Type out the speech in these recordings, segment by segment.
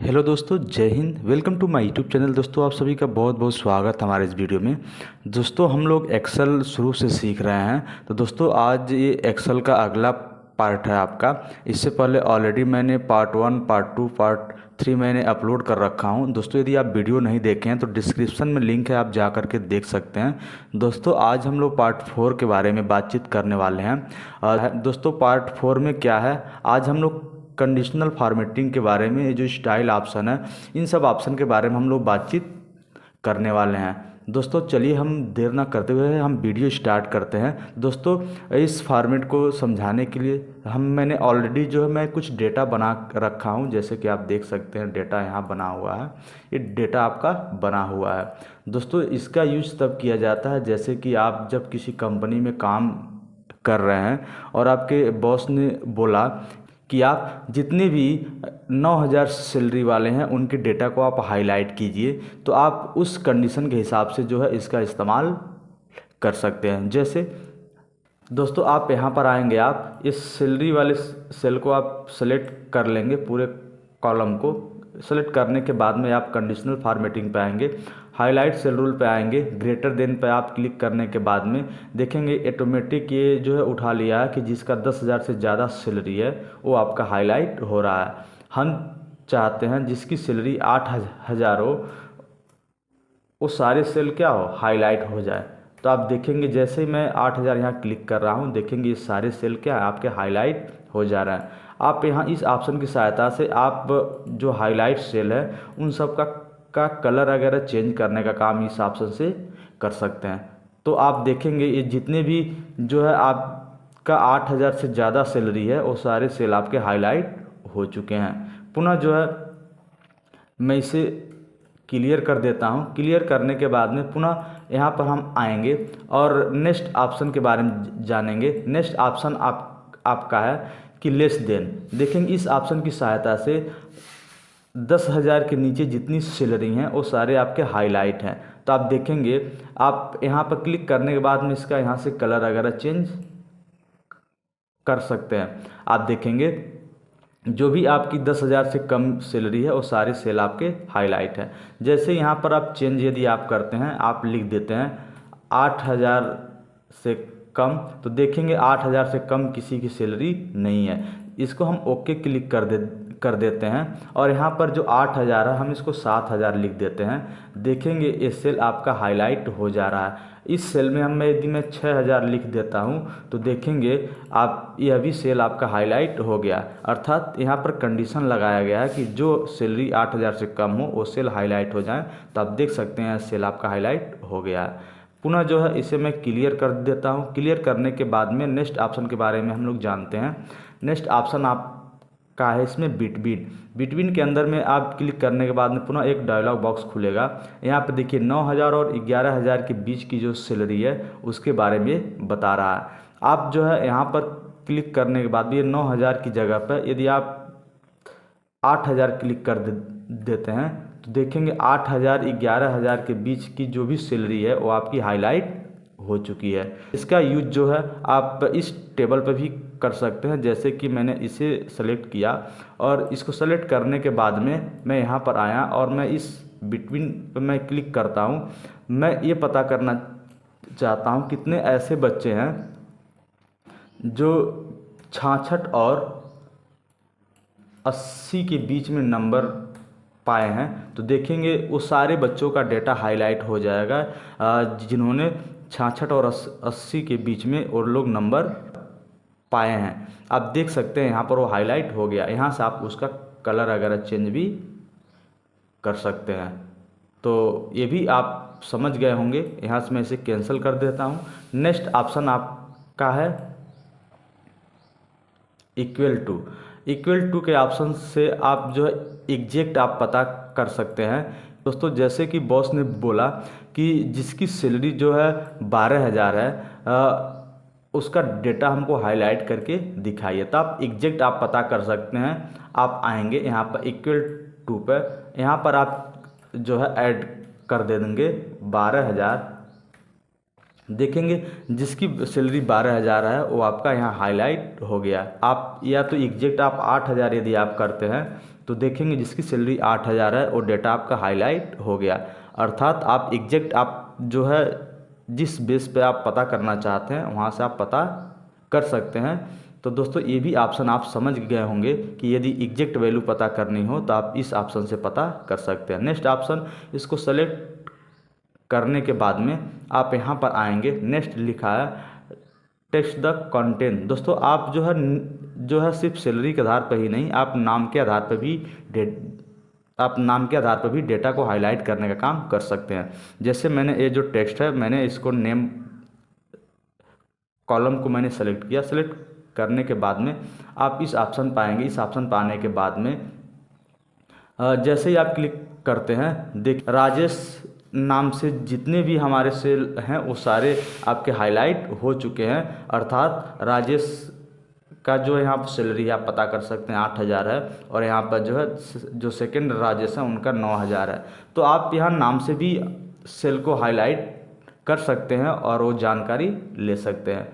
Hello दोस्तों, जय Hind. Welcome to my YouTube channel. दोस्तों आप सभी का बहुत बहुत स्वागत हमारे इस वीडियो में। दोस्तों हम लोग एक्सेल शुरू से सीख रहे हैं। तो दोस्तों आज ये एक्सेल का अगला पार्ट है आपका। इससे पहले ऑलरेडी मैंने पार्ट 1, पार्ट 2, पार्ट 3 मैंने अपलोड कर रखा हूं। दोस्तों यदि आप वीडियो नहीं देखे हैं तो डिस्क्रिप्शन में लिंक है, आप जा करके देख सकते हैं। दोस्तों आज हम लोग पार्ट 4 के बारे में बातचीत करने वाले हैं। और दोस्तों पार्ट 4 में क्या है, आज हम लोग कंडीशनल फॉर्मेटिंग के बारे में, ये जो स्टाइल ऑप्शन है, इन सब ऑप्शन के बारे में हम लोग बातचीत करने वाले हैं। दोस्तों चलिए हम देर ना करते हुए हम वीडियो स्टार्ट करते हैं। दोस्तों इस फॉर्मेट को समझाने के लिए मैंने ऑलरेडी जो है मैं कुछ डेटा बना रखा हूं। जैसे कि आप देख सकते हैं डेटा यहाँ बना हुआ है, ये डेटा आपका बना हुआ है। दोस्तों इसका यूज तब किया जाता है जैसे कि आप जब किसी कंपनी में काम कर रहे हैं और आपके बॉस ने बोला कि आप जितने भी 9,000 सैलरी वाले हैं उनके डेटा को आप हाईलाइट कीजिए, तो आप उस कंडीशन के हिसाब से जो है इसका इस्तेमाल कर सकते हैं। जैसे दोस्तों आप यहाँ पर आएंगे, आप इस सैलरी वाले सेल को आप सेलेक्ट कर लेंगे, पूरे कॉलम को सेलेक्ट करने के बाद में आप कंडीशनल फॉर्मेटिंग पे आएंगे, हाईलाइट सेल रूल पे आएंगे, ग्रेटर देन पे आप क्लिक करने के बाद में देखेंगे ऑटोमेटिक ये जो है उठा लिया है कि जिसका 10,000 से ज़्यादा सैलरी है वो आपका हाईलाइट हो रहा है। हम चाहते हैं जिसकी सैलरी 8,000 हो वो सारे सेल क्या हो, हाईलाइट हो जाए। तो आप देखेंगे जैसे ही मैं 8,000 यहाँ क्लिक कर रहा हूँ, देखेंगे ये सारे सेल क्या है आपके हाईलाइट हो जा रहा है। आप यहाँ इस ऑप्शन की सहायता से आप जो हाईलाइट सेल है उन सब का कलर वगैरह चेंज करने का काम इस ऑप्शन से कर सकते हैं। तो आप देखेंगे ये जितने भी जो है आपका 8,000 से ज़्यादा सैलरी है वो सारे सेल आपके हाईलाइट हो चुके हैं। पुनः जो है मैं इसे क्लियर कर देता हूँ। क्लियर करने के बाद में पुनः यहाँ पर हम आएंगे और नेक्स्ट ऑप्शन के बारे में जानेंगे। नेक्स्ट ऑप्शन आपका है कि लेस देन। देखेंगे इस ऑप्शन की सहायता से 10,000 के नीचे जितनी सैलरी हैं वो सारे आपके हाईलाइट हैं। तो आप देखेंगे आप यहाँ पर क्लिक करने के बाद में इसका यहाँ से कलर वगैरह चेंज कर सकते हैं। आप देखेंगे जो भी आपकी 10,000 से कम सैलरी है वो सारे सेल आपके हाईलाइट है। जैसे यहाँ पर आप चेंज यदि आप करते हैं, आप लिख देते हैं 8,000 से कम, तो देखेंगे 8,000 से कम किसी की सैलरी नहीं है। इसको हम ओके क्लिक कर देते हैं और यहाँ पर जो 8,000 है हम इसको 7,000 लिख देते हैं। देखेंगे ये सेल आपका हाईलाइट हो जा रहा है। इस सेल में यदि मैं 6,000 लिख देता हूँ तो देखेंगे आप यह भी सेल आपका हाईलाइट हो गया। अर्थात यहाँ पर कंडीशन लगाया गया है कि जो सैलरी 8,000 से कम हो वो सेल हाईलाइट हो जाए। तो आप देख सकते हैं सेल आपका हाईलाइट हो गया है। पुनः जो है इसे मैं क्लियर कर देता हूँ। क्लियर करने के बाद में नेक्स्ट ऑप्शन के बारे में हम लोग जानते हैं। नेक्स्ट ऑप्शन आपका है इसमें बिटवीन के अंदर में आप क्लिक करने के बाद में पुनः एक डायलॉग बॉक्स खुलेगा। यहाँ पे देखिए 9,000 और 11,000 के बीच की जो सैलरी है उसके बारे में बता रहा है। आप जो है यहाँ पर क्लिक करने के बाद भी 9,000 की जगह पर यदि आप 8,000 क्लिक कर देते हैं तो देखेंगे 8,000 11,000 के बीच की जो भी सैलरी है वो आपकी हाईलाइट हो चुकी है। इसका यूज जो है आप इस टेबल पर भी कर सकते हैं। जैसे कि मैंने इसे सेलेक्ट किया और इसको सेलेक्ट करने के बाद में मैं यहाँ पर आया और मैं इस बिटवीन पर मैं क्लिक करता हूँ। मैं ये पता करना चाहता हूँ कितने ऐसे बच्चे हैं जो 66 और 80 के बीच में नंबर पाए हैं। तो देखेंगे वो सारे बच्चों का डेटा हाईलाइट हो जाएगा जिन्होंने 66 और 80 के बीच में और लोग नंबर पाए हैं। आप देख सकते हैं यहाँ पर वो हाईलाइट हो गया। यहाँ से आप उसका कलर वगैरह चेंज भी कर सकते हैं। तो ये भी आप समझ गए होंगे। यहाँ से मैं इसे कैंसिल कर देता हूँ। नेक्स्ट ऑप्शन आपका है इक्वल टू के ऑप्शन से आप जो है एग्जैक्ट आप पता कर सकते हैं। दोस्तों जैसे कि बॉस ने बोला कि जिसकी सैलरी जो है 12,000 है उसका डेटा हमको हाईलाइट करके दिखाइए। तो आप एग्जैक्ट आप पता कर सकते हैं। आप आएंगे यहाँ पर इक्वल टू पर, यहाँ पर आप जो है ऐड कर दे देंगे 12,000। देखेंगे जिसकी सैलरी 12,000 है वो आपका यहाँ हाईलाइट हो गया। आप या तो एग्जैक्ट आप 8,000 यदि आप करते हैं तो देखेंगे जिसकी सैलरी 8,000 है वो डेटा आपका हाईलाइट हो गया। अर्थात आप एग्जैक्ट आप जो है जिस बेस पे आप पता करना चाहते हैं वहाँ से आप पता कर सकते हैं। तो दोस्तों ये भी ऑप्शन आप समझ गए होंगे कि यदि एग्जैक्ट वैल्यू पता करनी हो तो आप इस ऑप्शन से पता कर सकते हैं। नेक्स्ट ऑप्शन, इसको सेलेक्ट करने के बाद में आप यहाँ पर आएंगे, नेक्स्ट लिखा है टेक्स्ट द कंटेंट। दोस्तों आप जो है सिर्फ सैलरी के आधार पर ही नहीं, आप नाम के आधार पर भी डेटा को हाईलाइट करने का काम कर सकते हैं। जैसे मैंने ये जो टेक्स्ट है मैंने इसको नेम कॉलम को मैंने सेलेक्ट किया। सेलेक्ट करने के बाद में आप इस ऑप्शन पाएंगे। इस ऑप्शन पाने के बाद में जैसे ही आप क्लिक करते हैं, देख राजेश नाम से जितने भी हमारे सेल हैं वो सारे आपके हाईलाइट हो चुके हैं। अर्थात राजेश का जो यहाँ पर सैलरी आप पता कर सकते हैं 8,000 है, और यहाँ पर जो है जो सेकंड राजेश है उनका 9,000 है। तो आप यहाँ नाम से भी सेल को हाईलाइट कर सकते हैं और वो जानकारी ले सकते हैं।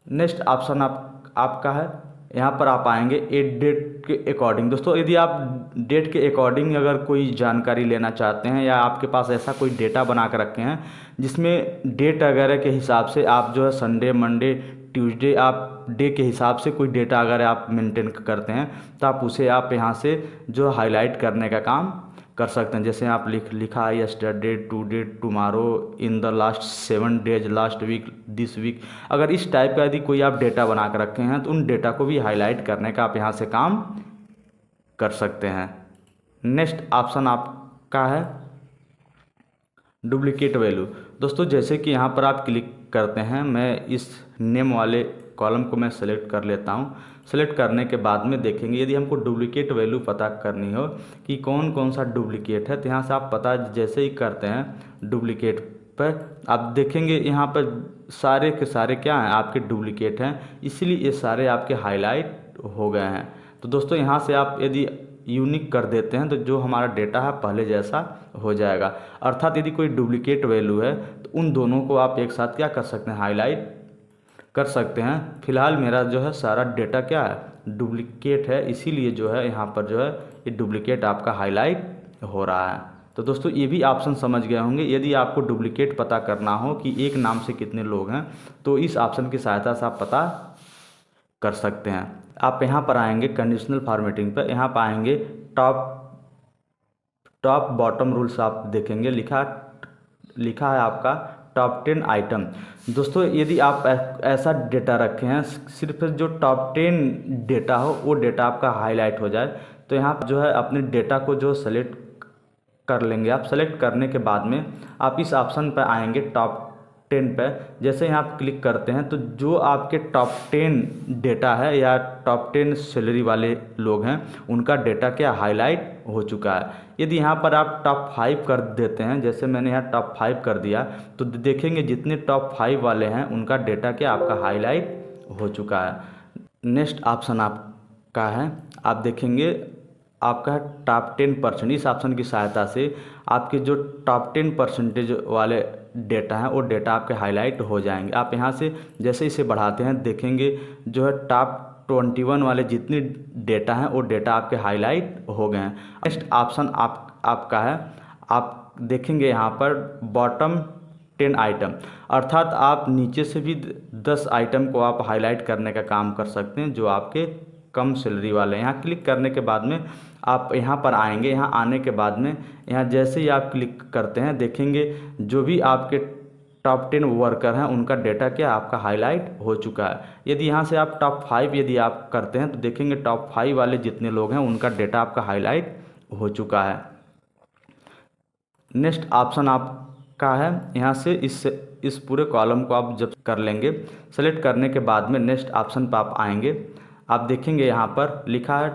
नेक्स्ट ऑप्शन आपका है, यहाँ पर आप आएंगे एड डेट के अकॉर्डिंग। दोस्तों यदि आप डेट के अकॉर्डिंग अगर कोई जानकारी लेना चाहते हैं या आपके पास ऐसा कोई डेटा बना कर रखे हैं जिसमें डेट वगैरह के हिसाब से आप जो है संडे मंडे ट्यूसडे आप डे के हिसाब से कोई डेटा अगर आप मेंटेन करते हैं तो आप उसे आप यहाँ से जो हाईलाइट करने का काम कर सकते हैं। जैसे आप लिखा है yesterday, today, tomorrow, in the last 7 days, last week, this week. अगर इस टाइप का यदि कोई आप डेटा बना कर रखे हैं तो उन डेटा को भी हाईलाइट करने का आप यहाँ से काम कर सकते हैं। नेक्स्ट ऑप्शन आपका है डुप्लीकेट वैल्यू। दोस्तों जैसे कि यहाँ पर आप क्लिक करते हैं, मैं इस नेम वाले कॉलम को मैं सेलेक्ट कर लेता हूँ। सेलेक्ट करने के बाद में देखेंगे यदि हमको डुप्लीकेट वैल्यू पता करनी हो कि कौन कौन सा डुप्लीकेट है, तो यहाँ से आप पता जैसे ही करते हैं डुप्लीकेट पर आप देखेंगे यहाँ पर सारे के सारे क्या हैं आपके डुप्लीकेट हैं, इसीलिए ये सारे आपके हाईलाइट हो गए हैं। तो दोस्तों यहाँ से आप यदि यूनिक कर देते हैं तो जो हमारा डेटा है पहले जैसा हो जाएगा। अर्थात यदि कोई डुप्लीकेट वैल्यू है तो उन दोनों को आप एक साथ क्या कर सकते हैं, हाईलाइट कर सकते हैं। फिलहाल मेरा जो है सारा डेटा क्या है, डुप्लीकेट है, इसीलिए जो है यहाँ पर जो है ये डुप्लीकेट आपका हाईलाइट हो रहा है। तो दोस्तों ये भी ऑप्शन समझ गए होंगे। यदि आपको डुप्लीकेट पता करना हो कि एक नाम से कितने लोग हैं तो इस ऑप्शन की सहायता से आप पता कर सकते हैं। आप यहाँ पर आएंगे कंडीशनल फॉर्मेटिंग पर, यहाँ पर आएंगे टॉप बॉटम रूल्स आप देखेंगे, लिखा है आपका टॉप 10 आइटम। दोस्तों यदि आप ऐसा डेटा रखे हैं सिर्फ जो टॉप 10 डेटा हो वो डेटा आपका हाईलाइट हो जाए, तो यहाँ जो है अपने डेटा को जो सेलेक्ट कर लेंगे। आप सेलेक्ट करने के बाद में आप इस ऑप्शन पर आएंगे टॉप 10 पे। जैसे यहाँ आप क्लिक करते हैं तो जो आपके टॉप 10 डेटा है या टॉप 10 सैलरी वाले लोग हैं उनका डेटा क्या हाईलाइट हो चुका है। यदि यहाँ पर आप टॉप 5 कर देते हैं, जैसे मैंने यहाँ टॉप 5 कर दिया, तो देखेंगे जितने टॉप 5 वाले हैं उनका डेटा क्या आपका हाईलाइट हो चुका है। नेक्स्ट ऑप्शन आपका है, आप देखेंगे आपका टॉप 10%। इस ऑप्शन की सहायता से आपके जो टॉप 10% वाले डेटा हैं वो डेटा आपके हाईलाइट हो जाएंगे। आप यहाँ से जैसे इसे बढ़ाते हैं देखेंगे जो है टॉप 21 वाले जितने डेटा हैं वो डेटा आपके हाईलाइट हो गए हैं। नेक्स्ट ऑप्शन आपका है, आप देखेंगे यहाँ पर बॉटम 10 आइटम, अर्थात आप नीचे से भी 10 आइटम को आप हाईलाइट करने का काम कर सकते हैं जो आपके कम सैलरी वाले हैं। यहाँ क्लिक करने के बाद में आप यहाँ पर आएंगे। यहाँ आने के बाद में यहाँ जैसे ही आप क्लिक करते हैं देखेंगे जो भी आपके टॉप 10 वर्कर हैं उनका डेटा क्या आपका हाईलाइट हो चुका है। यदि यहाँ से आप टॉप 5 यदि आप करते हैं तो देखेंगे टॉप 5 वाले जितने लोग हैं उनका डेटा आपका हाईलाइट हो चुका है। नेक्स्ट ऑप्शन आपका है, यहाँ से इस पूरे कॉलम को आप जब कर लेंगे, सेलेक्ट करने के बाद में नेक्स्ट ऑप्शन पर आप आएंगे। आप देखेंगे यहाँ पर लिखा है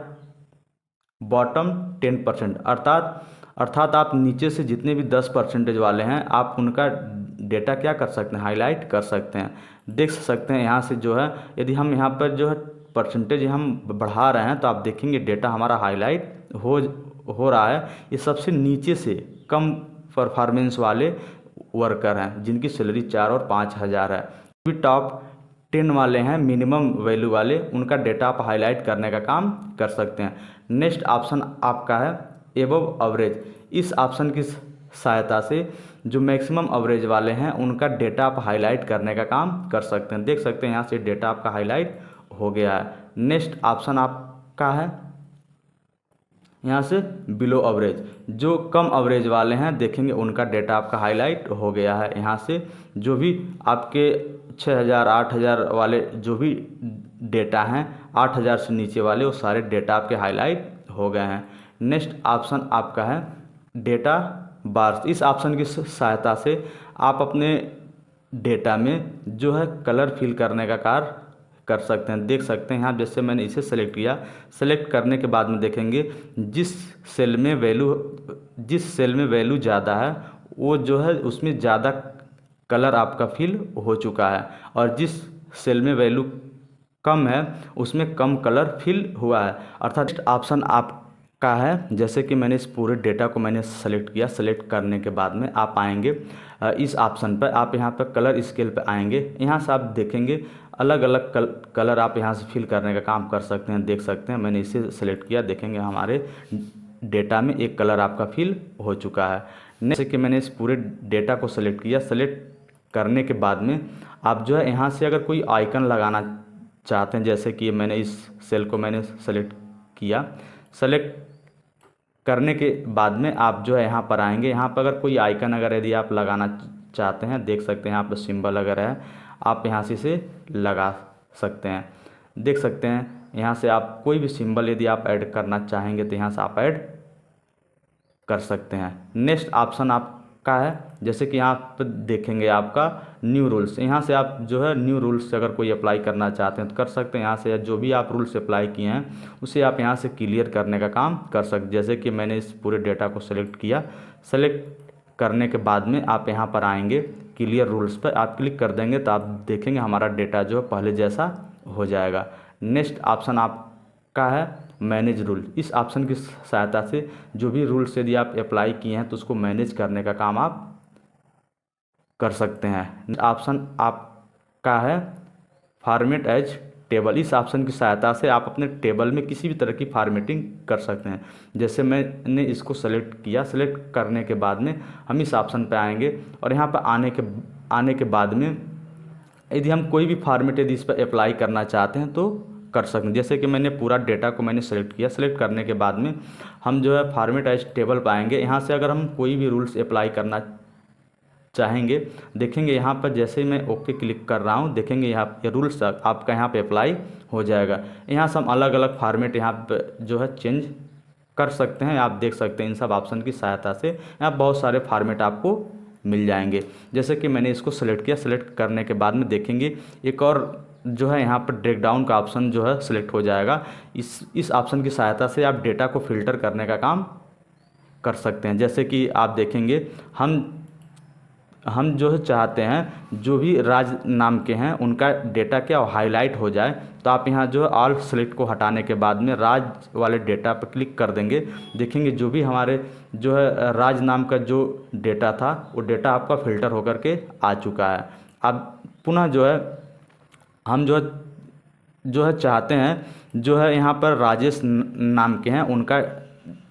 बॉटम 10%, अर्थात आप नीचे से जितने भी 10% वाले हैं आप उनका डेटा क्या कर सकते हैं, हाईलाइट कर सकते हैं। देख सकते हैं यहाँ से जो है यदि हम यहाँ पर जो है परसेंटेज हम बढ़ा रहे हैं तो आप देखेंगे डेटा हमारा हाईलाइट हो रहा है। ये सबसे नीचे से कम परफॉर्मेंस वाले वर्कर हैं जिनकी सैलरी 4 और 5 हज़ार है। टॉप 10 वाले हैं मिनिमम वैल्यू वाले, उनका डेटा आप हाईलाइट करने का काम कर सकते हैं। नेक्स्ट ऑप्शन आपका है एबव एवरेज। इस ऑप्शन की सहायता से जो मैक्सिमम एवरेज वाले हैं उनका डेटा आप हाईलाइट करने का काम कर सकते हैं। देख सकते हैं यहाँ से डेटा आपका हाईलाइट हो गया है। नेक्स्ट ऑप्शन आपका है यहाँ से बिलो एवरेज। जो कम एवरेज वाले हैं देखेंगे उनका डेटा आपका हाईलाइट हो गया है। यहाँ से जो भी आपके 6000 8000 वाले जो भी डेटा हैं, 8000 से नीचे वाले, वो सारे डेटा आपके हाईलाइट हो गए हैं। नेक्स्ट ऑप्शन आपका है डेटा बार्स। इस ऑप्शन की सहायता से आप अपने डेटा में जो है कलर फिल करने का कार्य कर सकते हैं। देख सकते हैं यहाँ जैसे मैंने इसे सेलेक्ट किया, सेलेक्ट करने के बाद में देखेंगे जिस सेल में वैल्यू ज़्यादा है वो जो है उसमें ज़्यादा कलर आपका फिल हो चुका है, और जिस सेल में वैल्यू कम है उसमें कम कलर फिल हुआ है। अर्थात ऑप्शन आपका है, जैसे कि मैंने इस पूरे डेटा को मैंने सेलेक्ट किया, सेलेक्ट करने के बाद में आप आएंगे इस ऑप्शन पर, आप यहाँ पर कलर स्केल पर आएंगे। यहाँ से आप देखेंगे अलग अलग कलर आप यहाँ से फिल करने का काम कर सकते हैं। देख सकते हैं मैंने इसे सेलेक्ट किया, देखेंगे हमारे डेटा में एक कलर आपका फिल हो चुका है। जैसे कि मैंने इस पूरे डेटा को सेलेक्ट किया, सेलेक्ट करने के बाद में आप जो है यहाँ से अगर कोई आइकन लगाना चाहते हैं, जैसे कि मैंने इस सेल को मैंने सेलेक्ट किया, सेलेक्ट करने के बाद में आप जो है यहाँ पर आएंगे। यहाँ पर अगर कोई आइकन अगर यदि आप लगाना चाहते हैं, देख सकते हैं यहाँ पर सिंबल अगर है, आप यहाँ से इसे लगा सकते हैं। देख सकते हैं यहाँ से आप कोई भी सिंबल यदि आप ऐड करना चाहेंगे तो यहाँ से आप ऐड कर सकते हैं। नेक्स्ट ऑप्शन आपका है, जैसे कि यहाँ पर देखेंगे आपका न्यू रूल्स। यहाँ से आप जो है न्यू रूल्स अगर कोई अप्लाई करना चाहते हैं तो कर सकते हैं। यहाँ से जो भी आप रूल्स अप्लाई किए हैं उसे आप यहाँ से क्लियर करने का काम कर सकते। जैसे कि मैंने इस पूरे डेटा को सेलेक्ट किया, सेलेक्ट करने के बाद में आप यहाँ पर आएंगे, क्लियर रूल्स पर आप क्लिक कर देंगे तो आप देखेंगे हमारा डेटा जो है पहले जैसा हो जाएगा। नेक्स्ट ऑप्शन आपका है मैनेज रूल। इस ऑप्शन की सहायता से जो भी रूल्स यदि आप अप्लाई किए हैं तो उसको मैनेज करने का काम आप कर सकते हैं। ऑप्शन आपका है फॉर्मेट एज टेबल। इस ऑप्शन की सहायता से आप अपने टेबल में किसी भी तरह की फॉर्मेटिंग कर सकते हैं। जैसे मैंने इसको सेलेक्ट किया, सेलेक्ट करने के बाद में हम इस ऑप्शन पे आएंगे, और यहाँ पर आने के बाद में यदि हम कोई भी फॉर्मेट यदि इस पर अप्लाई करना चाहते हैं तो कर सकते हैं। जैसे कि मैंने पूरा डेटा को मैंने सेलेक्ट किया, सेलेक्ट करने के बाद में हम जो है फॉर्मेट एज टेबल पाएंगे। यहाँ से अगर हम कोई भी रूल्स अप्लाई करना चाहेंगे, देखेंगे यहाँ पर जैसे ही मैं ओके क्लिक कर रहा हूँ, देखेंगे यहाँ ये रूल्स आपका यहाँ पे अप्लाई हो जाएगा। यहाँ से हम अलग अलग फॉर्मेट यहाँ पे जो है चेंज कर सकते हैं। आप देख सकते हैं इन सब ऑप्शन की सहायता से यहाँ बहुत सारे फॉर्मेट आपको मिल जाएंगे। जैसे कि मैंने इसको सेलेक्ट किया, सेलेक्ट करने के बाद में देखेंगे एक और जो है यहाँ पर ब्रेक डाउन का ऑप्शन जो है सिलेक्ट हो जाएगा। इस ऑप्शन की सहायता से आप डेटा को फिल्टर करने का काम कर सकते हैं। जैसे कि आप देखेंगे हम जो है चाहते हैं जो भी राज नाम के हैं उनका डेटा क्या हाईलाइट हो जाए, तो आप यहाँ जो है ऑल सेलेक्ट को हटाने के बाद में राज वाले डेटा पर क्लिक कर देंगे। देखेंगे जो भी हमारे जो है राज नाम का जो डेटा था वो डेटा आपका फ़िल्टर होकर के आ चुका है। अब पुनः जो है हम जो है चाहते हैं जो है यहाँ पर राजेश नाम के हैं उनका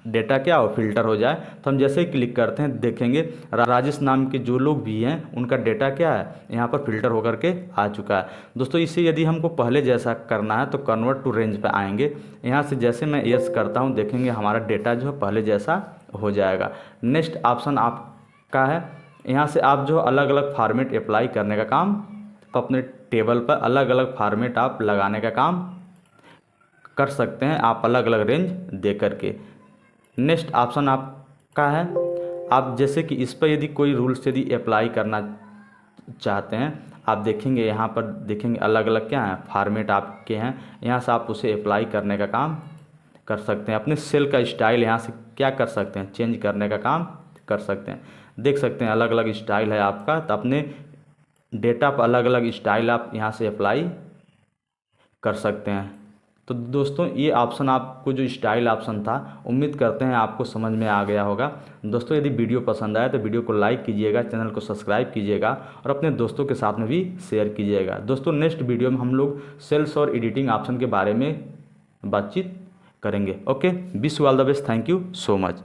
डेटा क्या हो फिल्टर हो जाए, तो हम जैसे ही क्लिक करते हैं देखेंगे राजेश नाम के जो लोग भी हैं उनका डेटा क्या है यहाँ पर फिल्टर होकर के आ चुका है। दोस्तों इसे यदि हमको पहले जैसा करना है तो कन्वर्ट टू रेंज पे आएंगे। यहाँ से जैसे मैं यस करता हूँ देखेंगे हमारा डेटा जो है पहले जैसा हो जाएगा। नेक्स्ट ऑप्शन आपका है, यहाँ से आप जो अलग अलग फॉर्मेट अप्लाई करने का काम अपने टेबल पर अलग अलग फॉर्मेट आप लगाने का काम कर सकते हैं, आप अलग अलग रेंज दे करके। नेक्स्ट ऑप्शन आपका है, आप जैसे कि इस पर यदि कोई रूल्स यदि अप्लाई करना चाहते हैं, आप देखेंगे यहाँ पर देखेंगे अलग अलग क्या हैं फॉर्मेट आपके हैं, यहाँ से आप उसे अप्लाई करने का काम कर सकते हैं। अपने सेल का स्टाइल यहाँ से क्या कर सकते हैं चेंज करने का काम कर सकते हैं। देख सकते हैं अलग अलग स्टाइल है आपका, तो अपने डेटा पर अलग अलग स्टाइल आप यहाँ से अप्लाई कर सकते हैं। तो दोस्तों ये ऑप्शन आपको जो स्टाइल ऑप्शन था, उम्मीद करते हैं आपको समझ में आ गया होगा। दोस्तों यदि वीडियो पसंद आए तो वीडियो को लाइक कीजिएगा, चैनल को सब्सक्राइब कीजिएगा और अपने दोस्तों के साथ में भी शेयर कीजिएगा। दोस्तों नेक्स्ट वीडियो में हम लोग सेल्स और एडिटिंग ऑप्शन के बारे में बातचीत करेंगे। Okay, wish you all the best, thank you so much.